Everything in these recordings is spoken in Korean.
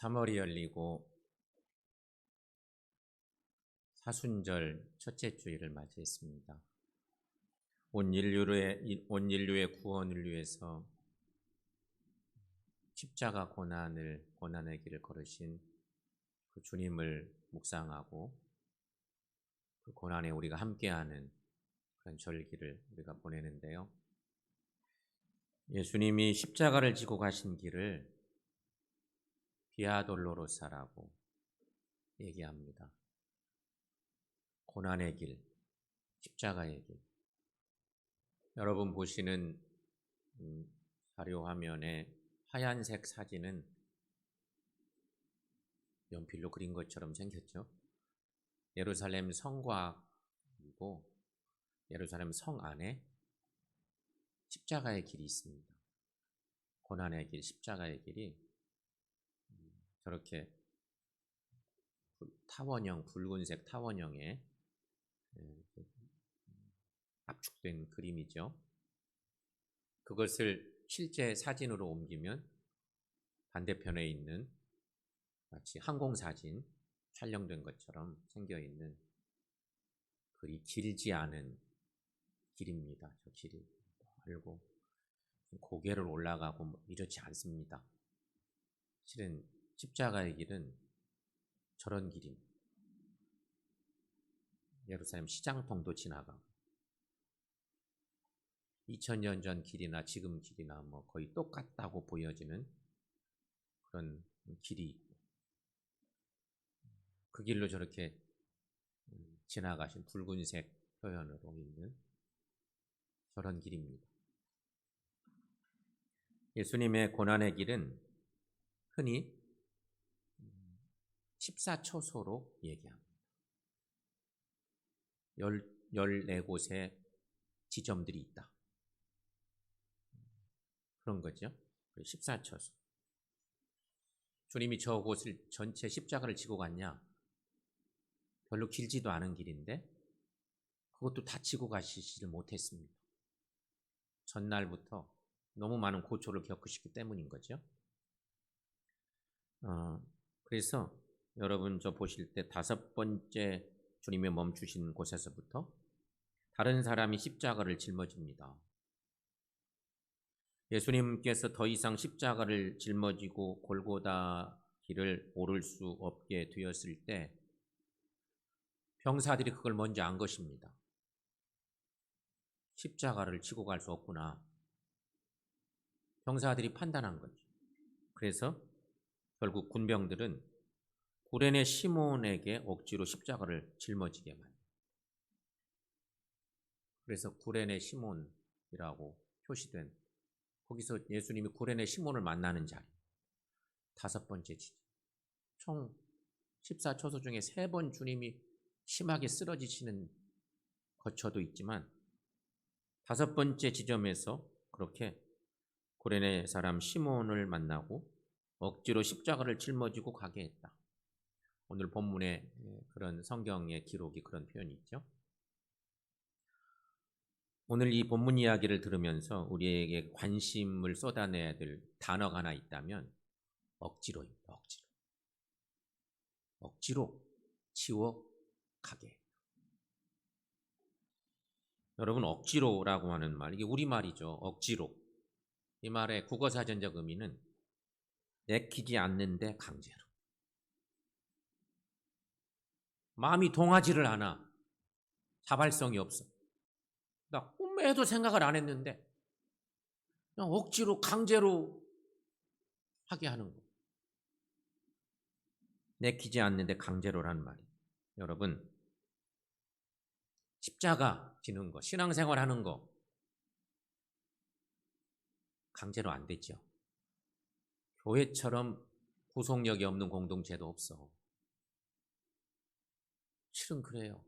3월이 열리고 사순절 첫째 주일을 맞이했습니다. 온 인류의 구원을 위해서 십자가 고난의 길을 걸으신 그 주님을 묵상하고 그 고난에 우리가 함께하는 그런 절기를 우리가 보내는데요. 예수님이 십자가를 지고 가신 길을 비아 돌로로사라고 얘기합니다. 고난의 길, 십자가의 길. 여러분 보시는 자료 화면에 하얀색 사진은 연필로 그린 것처럼 생겼죠. 예루살렘 성곽이고 예루살렘 성 안에 십자가의 길이 있습니다. 고난의 길, 십자가의 길이 저렇게 타원형, 붉은색 타원형의 압축된 그림이죠. 그것을 실제 사진으로 옮기면 반대편에 있는 마치 항공사진 촬영된 것처럼 생겨있는 그리 길지 않은 길입니다. 저 길이 알고 고개를 올라가고 이렇지 않습니다. 실은 십자가의 길은 저런 길입니다. 예루살렘 시장통도 지나가고 2000년 전 길이나 지금 길이나 뭐 거의 똑같다고 보여지는 그런 길이 있고 그 길로 저렇게 지나가신 붉은색 표현으로 있는 저런 길입니다. 예수님의 고난의 길은 흔히 14초소로 얘기합니다. 14곳의 지점들이 있다. 그런 거죠. 14초소. 주님이 저곳을 전체 십자가를 지고 갔냐? 별로 길지도 않은 길인데 그것도 다 지고 가시지를 못했습니다. 전날부터 너무 많은 고초를 겪으시기 때문인 거죠. 그래서 여러분 저 보실 때 5번째 주님이 멈추신 곳에서부터 다른 사람이 십자가를 짊어집니다. 예수님께서 더 이상 십자가를 짊어지고 골고다 길을 오를 수 없게 되었을 때 병사들이 그걸 먼저 안 것입니다. 십자가를 지고 갈 수 없구나. 병사들이 판단한 거죠. 그래서 결국 군병들은 구레네 시몬에게 억지로 십자가를 짊어지게 만듭니다. 그래서 구레네 시몬이라고 표시된 거기서 예수님이 구레네 시몬을 만나는 자리 5번째 지점. 총 14초소 중에 3번 주님이 심하게 쓰러지시는 거처도 있지만 5번째 지점에서 그렇게 구레네 사람 시몬을 만나고 억지로 십자가를 짊어지고 가게 했다. 오늘 본문에 그런 성경의 기록이 그런 표현이 있죠. 오늘 이 본문 이야기를 들으면서 우리에게 관심을 쏟아내야 될 단어가 하나 있다면 억지로입니다. 억지로 지워 가게. 여러분 억지로라고 하는 말, 이게 우리말이죠. 억지로. 이 말의 국어사전적 의미는 내키지 않는데 강제로. 마음이 동하지를 않아. 자발성이 없어. 나 꿈에도 생각을 안 했는데 그냥 억지로 강제로 하게 하는 거. 내키지 않는데 강제로라는 말이. 여러분 십자가 지는 거, 신앙생활 하는 거 강제로 안 되죠. 교회처럼 구속력이 없는 공동체도 없어. 실은 그래요.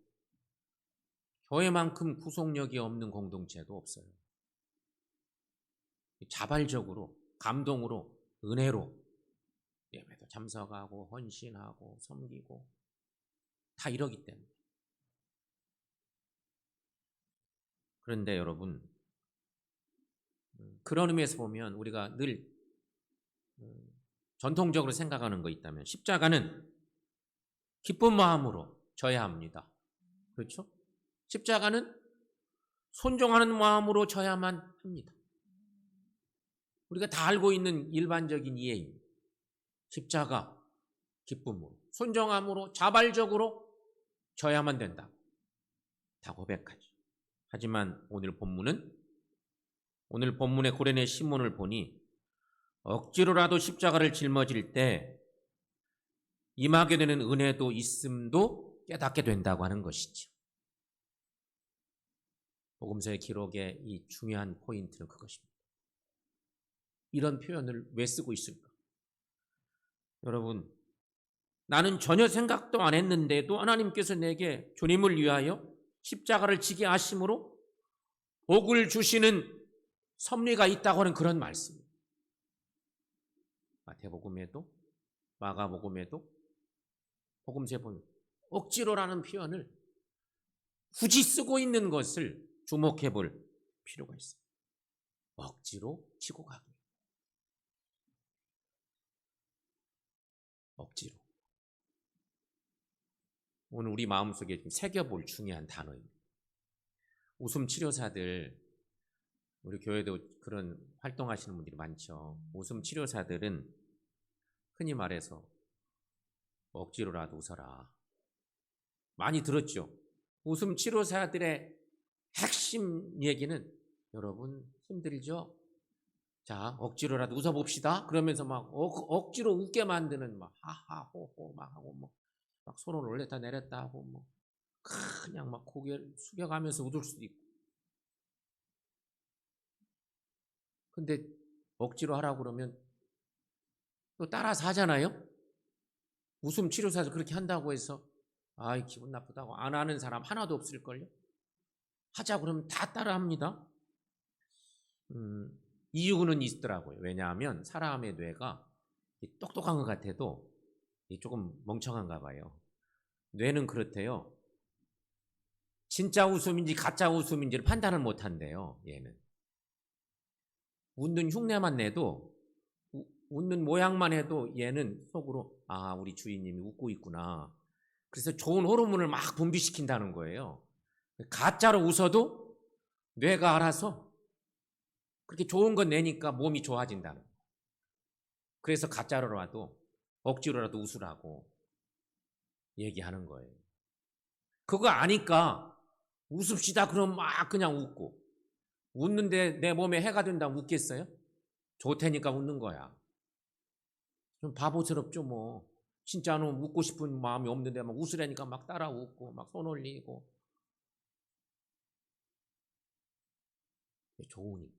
교회만큼 구속력이 없는 공동체도 없어요. 자발적으로, 감동으로, 은혜로 예배도 참석하고 헌신하고 섬기고 다 이러기 때문에. 그런데 여러분 그런 의미에서 보면 우리가 늘 전통적으로 생각하는 거 있다면 십자가는 기쁜 마음으로 져야 합니다. 그렇죠? 십자가는 순종하는 마음으로 져야만 합니다. 우리가 다 알고 있는 일반적인 이해입니다. 십자가 기쁨으로, 순종함으로, 자발적으로 져야만 된다. 다 고백하죠. 하지만 오늘 본문의 고레네 시몬을 보니 억지로라도 십자가를 짊어질 때 임하게 되는 은혜도 있음도 깨닫게 된다고 하는 것이죠. 복음서의 기록의 이 중요한 포인트는 그것입니다. 이런 표현을 왜 쓰고 있을까? 여러분, 나는 전혀 생각도 안 했는데도 하나님께서 내게 주님을 위하여 십자가를 지게 하심으로 복을 주시는 섭리가 있다고 하는 그런 말씀입니다. 마태복음에도 마가복음에도 복음서에 보면 억지로라는 표현을 굳이 쓰고 있는 것을 주목해 볼 필요가 있어요. 억지로 치고 가기. 억지로. 오늘 우리 마음속에 좀 새겨볼 중요한 단어입니다. 웃음 치료사들, 우리 교회도 그런 활동하시는 분들이 많죠. 웃음 치료사들은 흔히 말해서 억지로라도 웃어라. 많이 들었죠. 웃음 치료사들의 핵심 얘기는 여러분 힘들죠? 자, 억지로라도 웃어봅시다. 그러면서 막 억지로 웃게 만드는 막 하하 호호 막 하고 막 손을 올렸다 내렸다 하고 뭐 그냥 막 고개를 숙여가면서 웃을 수도 있고. 근데 억지로 하라고 그러면 또 따라서 하잖아요. 웃음 치료사도 그렇게 한다고 해서 아이 기분 나쁘다고 안 하는 사람 하나도 없을걸요. 하자 그러면 다 따라합니다. 이유는 있더라고요. 왜냐하면 사람의 뇌가 똑똑한 것 같아도 조금 멍청한가 봐요. 뇌는 그렇대요. 진짜 웃음인지 가짜 웃음인지를 판단을 못 한대요. 얘는. 웃는 흉내만 내도 웃는 모양만 해도 얘는 속으로 아 우리 주인님이 웃고 있구나. 그래서 좋은 호르몬을 막 분비시킨다는 거예요. 가짜로 웃어도 뇌가 알아서 그렇게 좋은 거 내니까 몸이 좋아진다는 거예요. 그래서 가짜로라도 억지로라도 웃으라고 얘기하는 거예요. 그거 아니까 웃읍시다 그러면 막 그냥 웃고 웃는데 내 몸에 해가 된다면 웃겠어요? 좋다니까 웃는 거야. 좀 바보스럽죠 뭐. 진짜는 웃고 싶은 마음이 없는데 막 웃으려니까 막 따라 웃고 막 손 올리고 좋으니까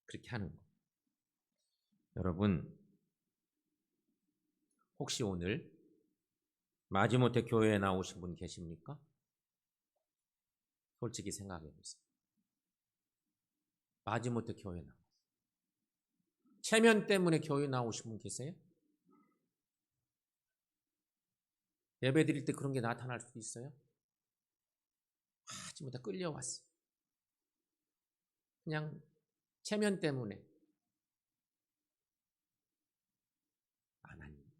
그렇게 하는 거. 여러분 혹시 오늘 마지못해 교회에 나오신 분 계십니까? 솔직히 생각해 보세요. 마지못해 교회 나오세요. 체면 때문에 교회 나오신 분 계세요? 예배 드릴 때 그런 게 나타날 수도 있어요. 마지못해 끌려왔어. 그냥 체면 때문에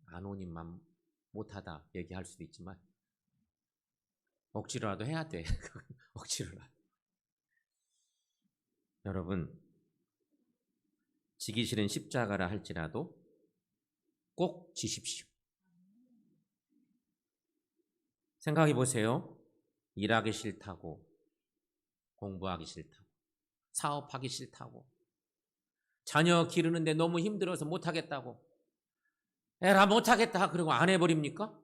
아노님만 못하다 얘기할 수도 있지만 억지로라도 해야 돼. 억지로라도. 여러분 지기 싫은 십자가라 할지라도 꼭 지십시오. 생각해 보세요. 일하기 싫다고 공부하기 싫다고 사업하기 싫다고 자녀 기르는데 너무 힘들어서 못하겠다고 에라 못하겠다 그러고 안 해버립니까?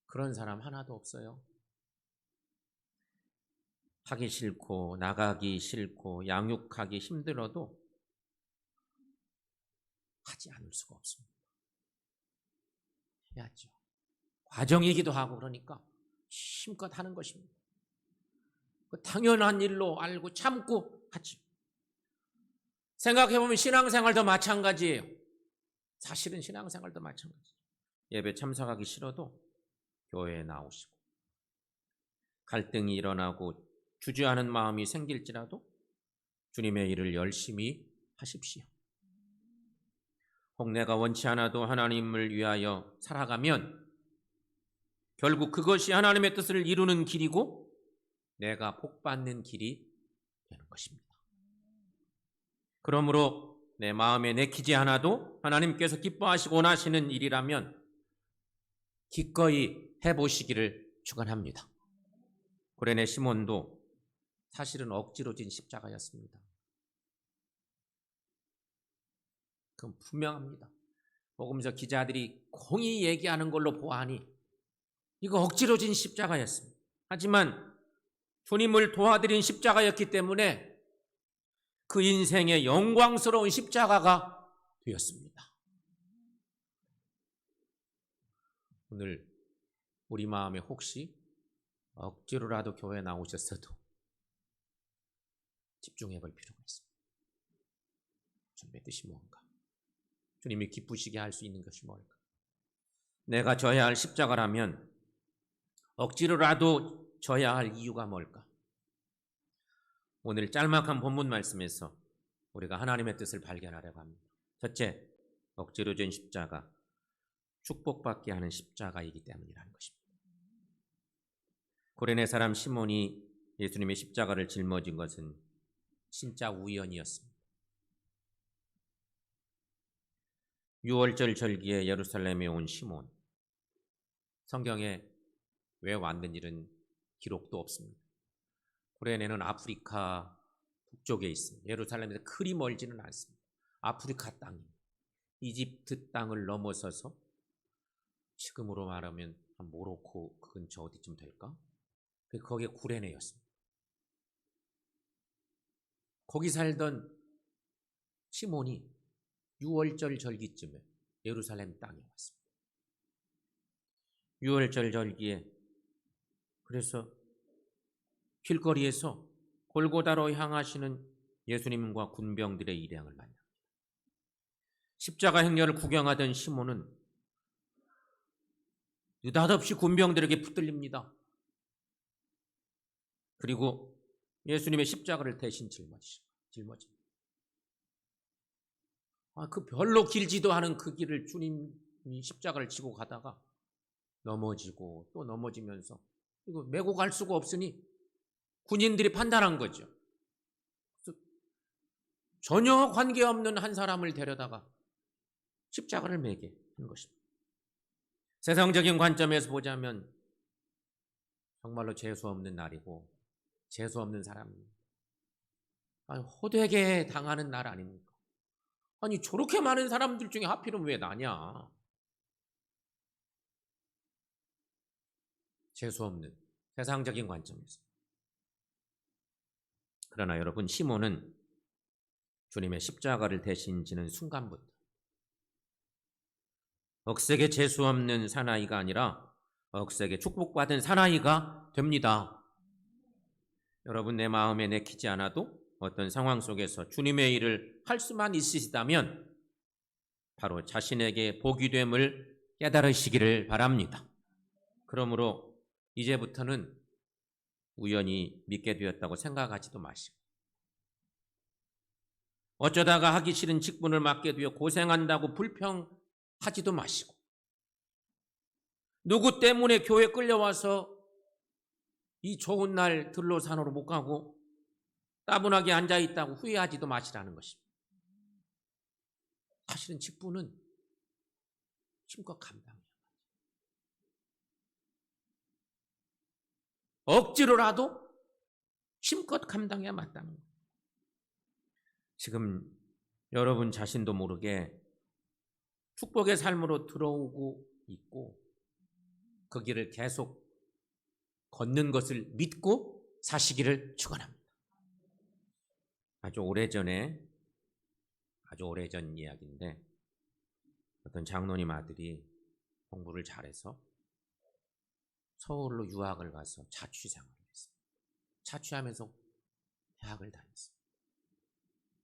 그런 사람 하나도 없어요. 하기 싫고 나가기 싫고 양육하기 힘들어도 하지 않을 수가 없습니다. 해야죠. 과정이기도 하고 그러니까 힘껏 하는 것입니다. 당연한 일로 알고 참고 하죠. 생각해보면 신앙생활도 마찬가지예요. 사실은 신앙생활도 마찬가지예요. 예배 참석하기 싫어도 교회에 나오시고 갈등이 일어나고 주저하는 마음이 생길지라도 주님의 일을 열심히 하십시오. 혹 내가 원치 않아도 하나님을 위하여 살아가면 결국 그것이 하나님의 뜻을 이루는 길이고 내가 복받는 길이 되는 것입니다. 그러므로 내 마음에 내키지 않아도 하나님께서 기뻐하시고 원하시는 일이라면 기꺼이 해보시기를 축원합니다. 구레네 시몬도 사실은 억지로 진 십자가였습니다. 그건 분명합니다. 복음서 기자들이 공히 얘기하는 걸로 보아하니 이거 억지로 진 십자가였습니다. 하지만 주님을 도와드린 십자가였기 때문에 그 인생의 영광스러운 십자가가 되었습니다. 오늘 우리 마음에 혹시 억지로라도 교회 나오셨어도 집중해 볼 필요가 있습니다. 주님의 뜻이 뭔가? 주님이 기쁘시게 할 수 있는 것이 뭘까? 내가 져야 할 십자가라면 억지로라도 져야 할 이유가 뭘까? 오늘 짤막한 본문 말씀에서 우리가 하나님의 뜻을 발견하려고 합니다. 첫째, 억지로 진 십자가, 축복받게 하는 십자가이기 때문이라는 것입니다. 구레네 사람 시몬이 예수님의 십자가를 짊어진 것은 진짜 우연이었습니다. 유월절 절기에 예루살렘에 온 시몬, 성경에 왜 왔는지는 기록도 없습니다. 구레네는 아프리카 북쪽에 있습니다. 예루살렘에서 그리 멀지는 않습니다. 아프리카 땅입니다. 이집트 땅을 넘어서서 지금으로 말하면 한 모로코 근처 어디쯤 될까? 거기에 구레네였습니다. 거기 살던 시몬이 유월절 절기쯤에 예루살렘 땅에 왔습니다. 유월절 절기에 그래서 길거리에서 골고다로 향하시는 예수님과 군병들의 일행을 만납니다. 십자가 행렬을 구경하던 시몬은 느닷없이 군병들에게 붙들립니다. 그리고 예수님의 십자가를 대신 짊어집니다. 그 별로 길지도 않은 그 길을 주님이 십자가를 지고 가다가 넘어지고 또 넘어지면서 이거 메고 갈 수가 없으니 군인들이 판단한 거죠. 전혀 관계없는 한 사람을 데려다가 십자가를 매게 한 것입니다. 세상적인 관점에서 보자면 정말로 재수 없는 날이고 재수 없는 사람입니다. 호되게 당하는 날 아닙니까? 아니 저렇게 많은 사람들 중에 하필은 왜 나냐? 재수 없는 세상적인 관점에서. 그러나 여러분, 시몬은 주님의 십자가를 대신 지는 순간부터 억세게 재수 없는 사나이가 아니라 억세게 축복받은 사나이가 됩니다. 여러분, 내 마음에 내키지 않아도 어떤 상황 속에서 주님의 일을 할 수만 있으시다면 바로 자신에게 복이 됨을 깨달으시기를 바랍니다. 그러므로 이제부터는 우연히 믿게 되었다고 생각하지도 마시고 어쩌다가 하기 싫은 직분을 맡게 되어 고생한다고 불평하지도 마시고 누구 때문에 교회 끌려와서 이 좋은 날 들로산으로 못 가고 따분하게 앉아있다고 후회하지도 마시라는 것입니다. 사실은 직분은 힘껏 감당해야 합니다. 억지로라도 힘껏 감당해야 마땅한 거예요. 지금 여러분 자신도 모르게 축복의 삶으로 들어오고 있고 그 길을 계속 걷는 것을 믿고 사시기를 축원합니다. 아주 오래전 이야기인데 어떤 장로님 아들이 공부를 잘해서 서울로 유학을 가서 자취 생활을 했습니다. 자취하면서 대학을 다녔습니다.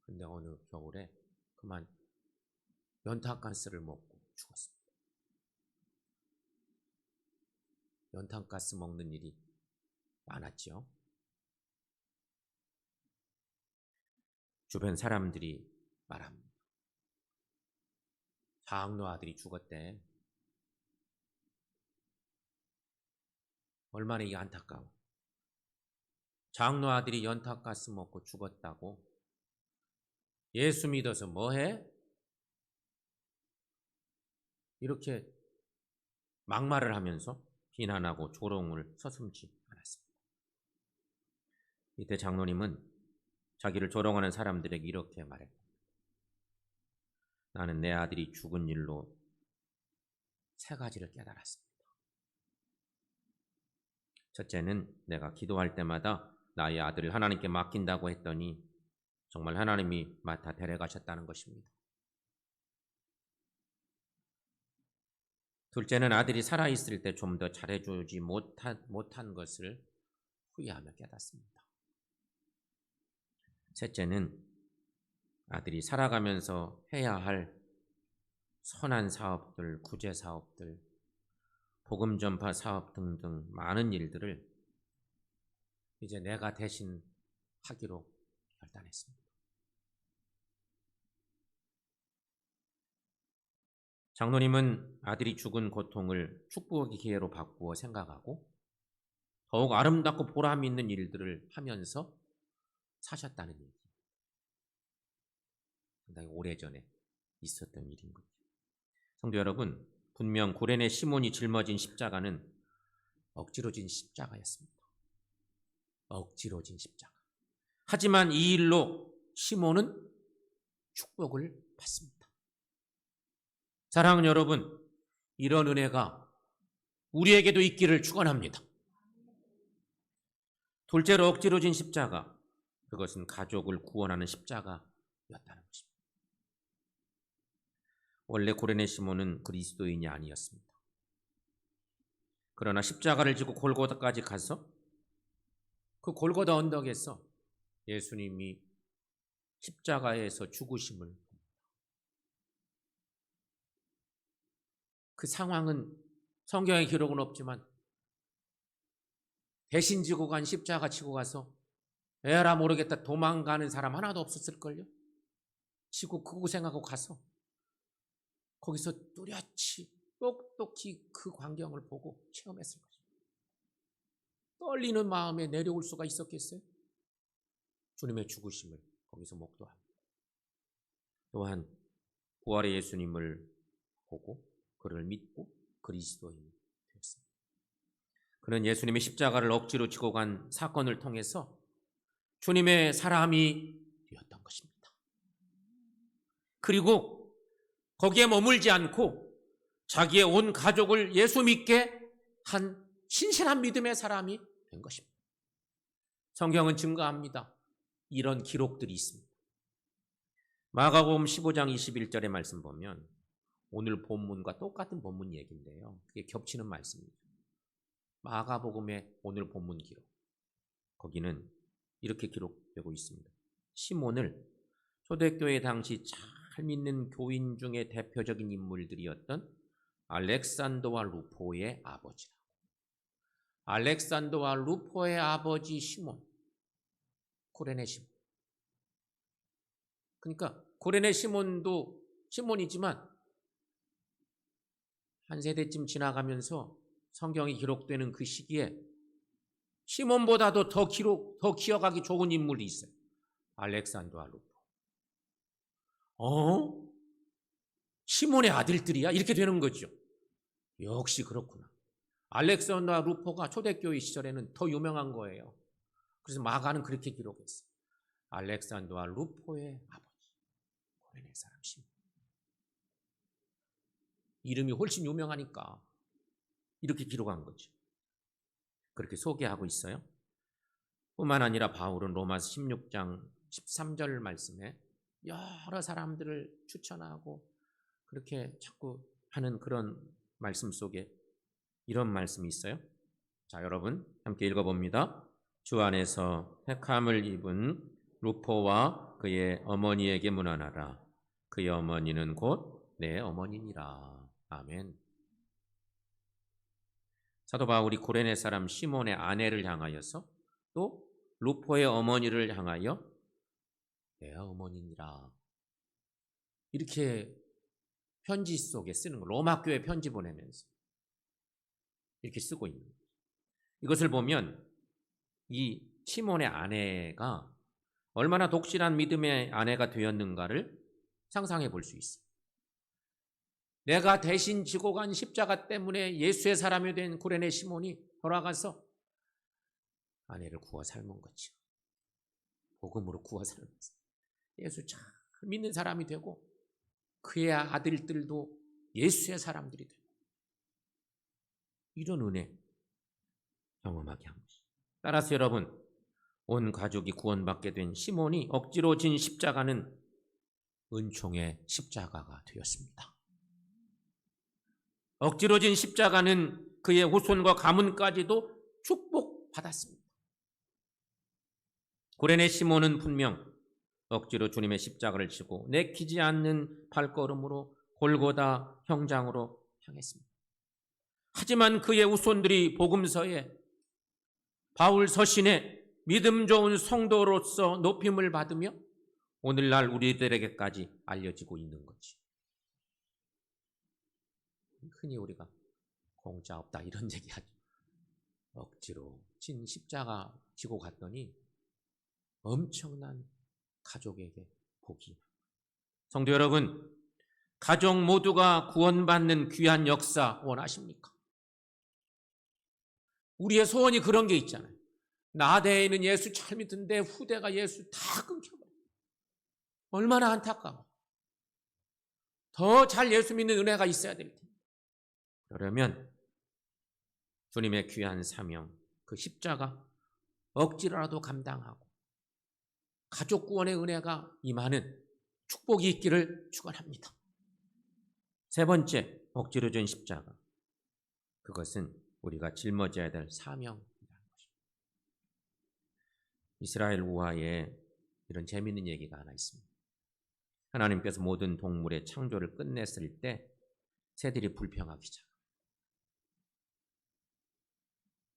근데 어느 겨울에 그만 연탄가스를 먹고 죽었습니다. 연탄가스 먹는 일이 많았죠. 주변 사람들이 말합니다. 장로 아들이 죽었대. 얼마나 이게 안타까워. 장로 아들이 연탄가스 먹고 죽었다고. 예수 믿어서 뭐해? 이렇게 막말을 하면서 비난하고 조롱을 서슴지 않았습니다. 이때 장로님은 자기를 조롱하는 사람들에게 이렇게 말했다. 나는 내 아들이 죽은 일로 세 가지를 깨달았습니다. 첫째는 내가 기도할 때마다 나의 아들을 하나님께 맡긴다고 했더니 정말 하나님이 맡아 데려가셨다는 것입니다. 둘째는 아들이 살아있을 때 좀 더 잘해주지 못한 것을 후회하며 깨닫습니다. 셋째는 아들이 살아가면서 해야 할 선한 사업들, 구제 사업들, 복음 전파 사업 등등 많은 일들을 이제 내가 대신 하기로 결단했습니다. 장로님은 아들이 죽은 고통을 축복의 기회로 바꾸어 생각하고 더욱 아름답고 보람 있는 일들을 하면서 사셨다는 얘기. 상당히 오래전에 있었던 일인 거죠. 성도 여러분, 분명 구레네 시몬이 짊어진 십자가는 억지로 진 십자가였습니다. 억지로 진 십자가. 하지만 이 일로 시몬은 축복을 받습니다. 사랑하는 여러분, 이런 은혜가 우리에게도 있기를 축원합니다. 둘째로 억지로 진 십자가, 그것은 가족을 구원하는 십자가였다는 것입니다. 원래 구레네 시몬은 그리스도인이 아니었습니다. 그러나 십자가를 지고 골고다까지 가서 그 골고다 언덕에서 예수님이 십자가에서 죽으심을 봅니다. 그 상황은 성경에 기록은 없지만 대신 지고 간 십자가 치고 가서 에라 모르겠다 도망가는 사람 하나도 없었을걸요. 지고 크고 생각하고 가서 거기서 뚜렷이 똑똑히 그 광경을 보고 체험했을 것입니다. 떨리는 마음에 내려올 수가 있었겠어요? 주님의 죽으심을 거기서 목도합니다. 또한 부활의 예수님을 보고 그를 믿고 그리스도인이 되었습니다. 그는 예수님의 십자가를 억지로 지고 간 사건을 통해서 주님의 사람이 되었던 것입니다. 그리고 거기에 머물지 않고 자기의 온 가족을 예수 믿게 한 신실한 믿음의 사람이 된 것입니다. 성경은 증거합니다. 이런 기록들이 있습니다. 마가복음 15장 21절의 말씀 보면 오늘 본문과 똑같은 본문 얘기인데요. 그게 겹치는 말씀입니다. 마가복음의 오늘 본문 기록. 거기는 이렇게 기록되고 있습니다. 시몬을 초대교회 당시 잘 믿는 교인 중에 대표적인 인물들이었던 알렉산더와 루포의 아버지라고. 알렉산더와 루포의 아버지 시몬, 구레네 시몬. 그러니까 구레네 시몬도 시몬이지만 한 세대쯤 지나가면서 성경이 기록되는 그 시기에 시몬보다도 더 기억하기 좋은 인물이 있어요. 알렉산더와 루포. 시몬의 아들들이야? 이렇게 되는 거죠. 역시 그렇구나. 알렉산더와 루포가 초대교회 시절에는 더 유명한 거예요. 그래서 마가는 그렇게 기록했어요. 알렉산더와 루포의 아버지, 구레네 사람 시몬. 이름이 훨씬 유명하니까 이렇게 기록한 거죠. 그렇게 소개하고 있어요. 뿐만 아니라 바울은 로마서 16장 13절 말씀에 여러 사람들을 추천하고 그렇게 자꾸 하는 그런 말씀 속에 이런 말씀이 있어요. 자, 여러분 함께 읽어봅니다. 주 안에서 택함을 입은 루포와 그의 어머니에게 문안하라. 그의 어머니는 곧 내 어머니니라. 아멘. 사도 바울이 구레네 사람 시몬의 아내를 향하여서 또 루포의 어머니를 향하여 내 어머니니라 이렇게 편지 속에 쓰는 거, 로마 교회 편지 보내면서 이렇게 쓰고 있는 거예요. 이것을 보면 이 시몬의 아내가 얼마나 독실한 믿음의 아내가 되었는가를 상상해 볼 수 있어요. 내가 대신 지고 간 십자가 때문에 예수의 사람이 된 구레네 시몬이 돌아가서 아내를 구워 삶은 거죠. 복음으로 구워 삶았어요. 예수 잘 믿는 사람이 되고 그의 아들들도 예수의 사람들이 되고 이런 은혜 경험하게 한 것이죠. 따라서 여러분, 온 가족이 구원받게 된 시몬이 억지로 진 십자가는 은총의 십자가가 되었습니다. 억지로 진 십자가는 그의 후손과 가문까지도 축복받았습니다. 구레네 시몬은 분명 억지로 주님의 십자가를 지고 내키지 않는 발걸음으로 골고다 형장으로 향했습니다. 하지만 그의 후손들이 복음서에 바울 서신에 믿음 좋은 성도로서 높임을 받으며 오늘날 우리들에게까지 알려지고 있는 거지. 흔히 우리가 공짜 없다 이런 얘기하죠. 억지로 진 십자가 지고 갔더니 엄청난 가족에게 복이. 성도 여러분, 가족 모두가 구원받는 귀한 역사 원하십니까? 우리의 소원이 그런 게 있잖아요. 나대에는 예수 잘 믿는데 후대가 예수 다 끊겨버려. 얼마나 안타까워. 더 잘 예수 믿는 은혜가 있어야 될 텐데. 그러면 주님의 귀한 사명, 그 십자가 억지로라도 감당하고 가족 구원의 은혜가 임하는 축복이 있기를 축원합니다. 세 번째, 억지로 진 십자가. 그것은 우리가 짊어져야 될 사명이라는 것입니다. 이스라엘 우화에 이런 재미있는 얘기가 하나 있습니다. 하나님께서 모든 동물의 창조를 끝냈을 때 새들이 불평하기 시작합니다.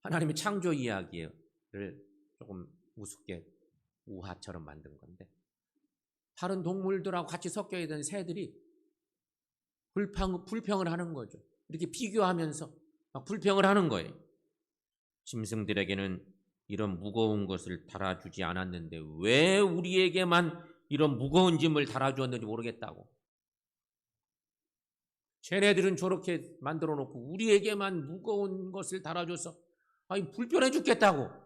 하나님의 창조 이야기를 조금 우습게 우화처럼 만든 건데 다른 동물들하고 같이 섞여 있던 새들이 불평을 하는 거죠. 이렇게 비교하면서 막 불평을 하는 거예요. 짐승들에게는 이런 무거운 것을 달아주지 않았는데 왜 우리에게만 이런 무거운 짐을 달아주었는지 모르겠다고. 쟤네들은 저렇게 만들어 놓고 우리에게만 무거운 것을 달아줘서 불편해 죽겠다고.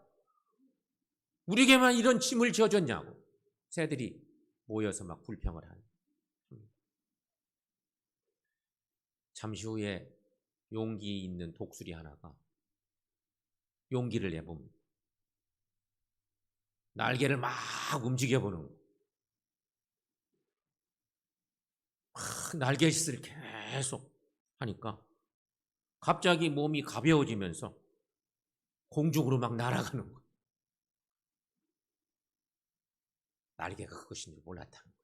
우리에게만 이런 짐을 지어줬냐고. 새들이 모여서 막 불평을 하는. 잠시 후에 용기 있는 독수리 하나가 용기를 내봅니다. 날개를 막 움직여보는 거예요. 날갯짓을 계속 하니까 갑자기 몸이 가벼워지면서 공중으로 막 날아가는 거예요. 날개가 그것인 줄 몰랐다는 거죠.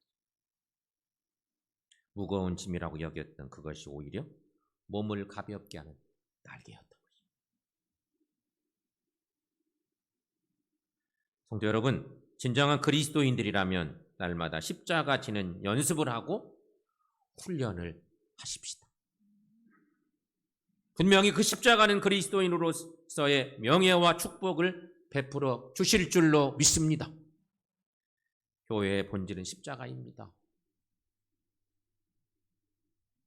무거운 짐이라고 여겼던 그것이 오히려 몸을 가볍게 하는 날개였던 거죠. 성도 여러분, 진정한 그리스도인들이라면 날마다 십자가 지는 연습을 하고 훈련을 하십시다. 분명히 그 십자가는 그리스도인으로서의 명예와 축복을 베풀어 주실 줄로 믿습니다. 교회의 본질은 십자가입니다.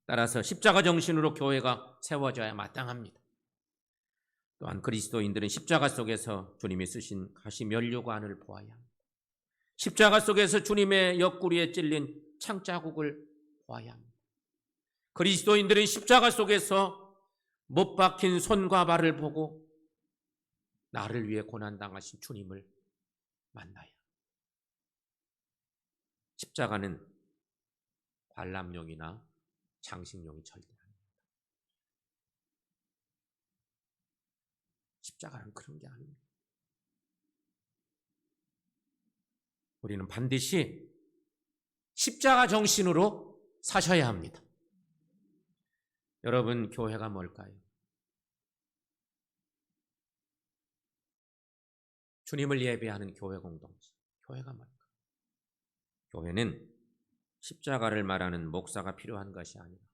따라서 십자가 정신으로 교회가 세워져야 마땅합니다. 또한 그리스도인들은 십자가 속에서 주님이 쓰신 가시 면류관을 보아야 합니다. 십자가 속에서 주님의 옆구리에 찔린 창자국을 보아야 합니다. 그리스도인들은 십자가 속에서 못 박힌 손과 발을 보고 나를 위해 고난당하신 주님을 만나야 합니다. 십자가는 관람용이나 장식용이 절대 아닙니다. 십자가는 그런 게 아닙니다. 우리는 반드시 십자가 정신으로 사셔야 합니다. 여러분, 교회가 뭘까요? 주님을 예배하는 교회 공동체. 교회가 뭘까요? 교회는 십자가를 말하는 목사가 필요한 것이 아니라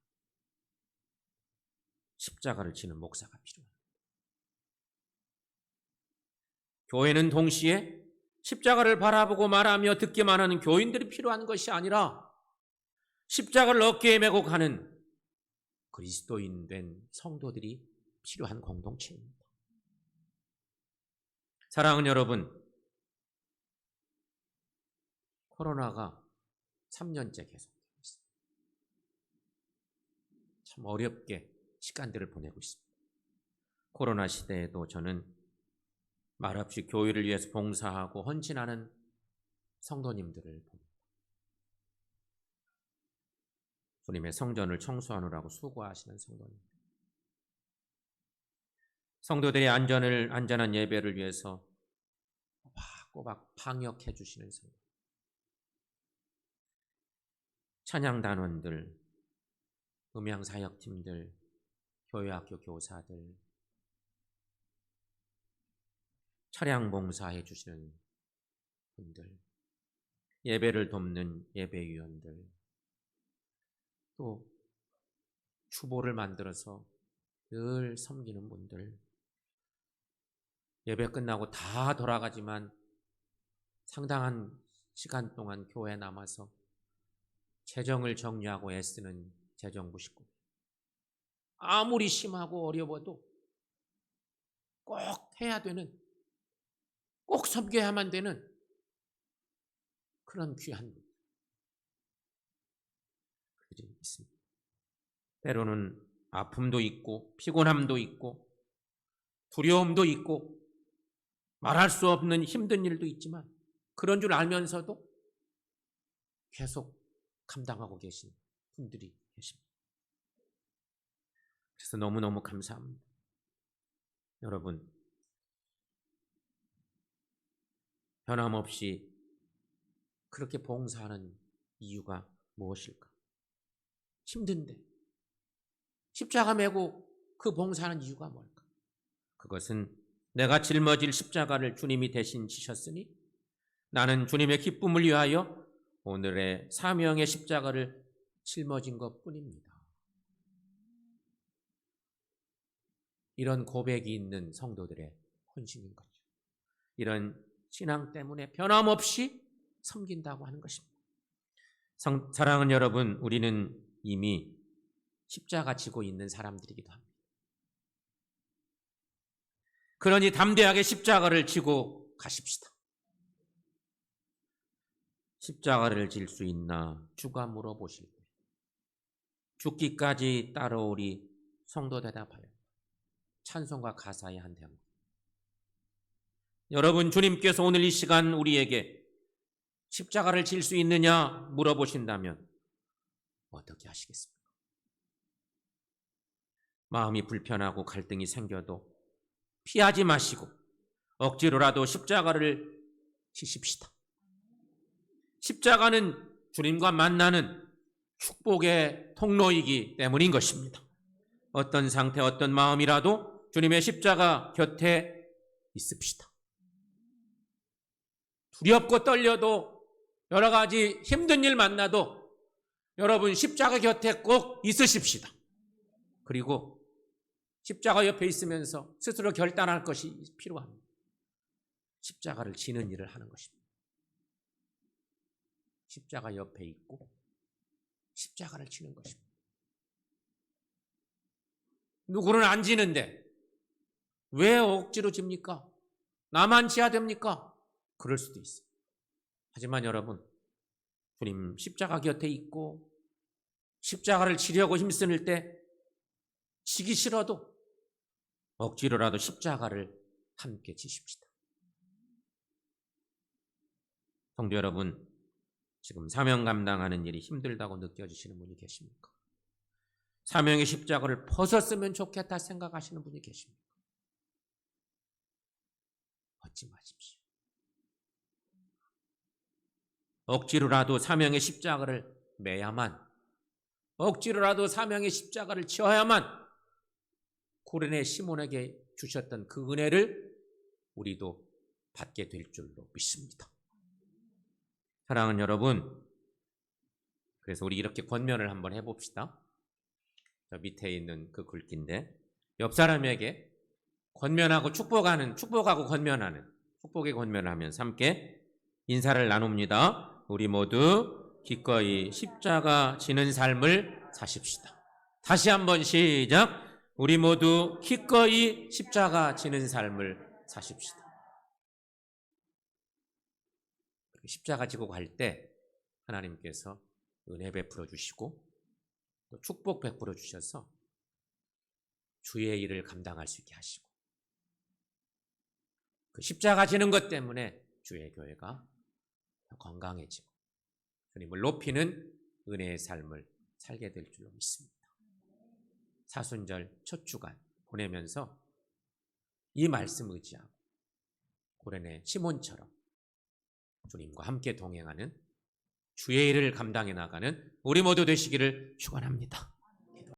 십자가를 지는 목사가 필요합니다. 교회는 동시에 십자가를 바라보고 말하며 듣기만 하는 교인들이 필요한 것이 아니라 십자가를 어깨에 메고 가는 그리스도인 된 성도들이 필요한 공동체입니다. 사랑하는 여러분, 코로나가 3년째 계속되고 있습니다. 참 어렵게 시간들을 보내고 있습니다. 코로나 시대에도 저는 말없이 교회를 위해서 봉사하고 헌신하는 성도님들을 봅니다. 주님의 성전을 청소하느라고 수고하시는 성도님들. 성도들의 안전한 예배를 위해서 꼬박꼬박 방역해 주시는 성도. 찬양단원들, 음향사역팀들, 교회학교 교사들, 차량 봉사해 주시는 분들, 예배를 돕는 예배위원들, 또 추보를 만들어서 늘 섬기는 분들, 예배 끝나고 다 돌아가지만 상당한 시간 동안 교회에 남아서 재정을 정리하고 애쓰는 재정부 식구, 아무리 심하고 어려워도 꼭 해야 되는, 꼭 섬겨야만 되는 그런 귀한 분들이 있습니다. 때로는 아픔도 있고 피곤함도 있고 두려움도 있고 말할 수 없는 힘든 일도 있지만 그런 줄 알면서도 계속 감당하고 계신 분들이 계십니다. 그래서 너무너무 감사합니다. 여러분, 변함없이 그렇게 봉사하는 이유가 무엇일까? 힘든데 십자가 메고 그 봉사하는 이유가 뭘까? 그것은 내가 짊어질 십자가를 주님이 대신 지셨으니 나는 주님의 기쁨을 위하여 오늘의 사명의 십자가를 짊어진 것뿐입니다. 이런 고백이 있는 성도들의 헌신인 거죠. 이런 신앙 때문에 변함없이 섬긴다고 하는 것입니다. 사랑하는 여러분, 우리는 이미 십자가 지고 있는 사람들이기도 합니다. 그러니 담대하게 십자가를 지고 가십시다. 십자가를 질 수 있나 주가 물어보실 때 죽기까지 따라오리 성도 대답하여 찬송과 가사의 한 대목. 여러분, 주님께서 오늘 이 시간 우리에게 십자가를 질 수 있느냐 물어보신다면 어떻게 하시겠습니까? 마음이 불편하고 갈등이 생겨도 피하지 마시고 억지로라도 십자가를 지십시다. 십자가는 주님과 만나는 축복의 통로이기 때문인 것입니다. 어떤 상태, 어떤 마음이라도 주님의 십자가 곁에 있읍시다. 두렵고 떨려도 여러 가지 힘든 일 만나도 여러분 십자가 곁에 꼭 있으십시다. 그리고 십자가 옆에 있으면서 스스로 결단할 것이 필요합니다. 십자가를 지는 일을 하는 것입니다. 십자가 옆에 있고 십자가를 지는 것입니다. 누구는 안 지는데 왜 억지로 집니까? 나만 지어야 됩니까? 그럴 수도 있어요. 하지만 여러분, 주님 십자가 곁에 있고 십자가를 지려고 힘쓰는 때 지기 싫어도 억지로라도 십자가를 함께 지십시다. 성도 여러분, 지금 사명 감당하는 일이 힘들다고 느껴지시는 분이 계십니까? 사명의 십자가를 벗었으면 좋겠다 생각하시는 분이 계십니까? 벗지 마십시오. 억지로라도 사명의 십자가를 매야만, 억지로라도 사명의 십자가를 지어야만 고레네 시몬에게 주셨던 그 은혜를 우리도 받게 될 줄로 믿습니다. 사랑하는 여러분, 그래서 우리 이렇게 권면을 한번 해봅시다. 저 밑에 있는 그 글귀인데 옆 사람에게 권면하고 축복하고 권면하는 축복의 권면을 하면서 함께 인사를 나눕니다. 우리 모두 기꺼이 십자가 지는 삶을 사십시다. 다시 한번 시작. 우리 모두 기꺼이 십자가 지는 삶을 사십시다. 십자가 지고 갈 때 하나님께서 은혜 베풀어 주시고 또 축복 베풀어 주셔서 주의 일을 감당할 수 있게 하시고 그 십자가 지는 것 때문에 주의 교회가 건강해지고 주님을 높이는 은혜의 삶을 살게 될 줄로 믿습니다. 사순절 첫 주간 보내면서 이 말씀 의지하고 고레네 시몬처럼 주님과 함께 동행하는 주의 일을 감당해 나가는 우리 모두 되시기를 축원합니다.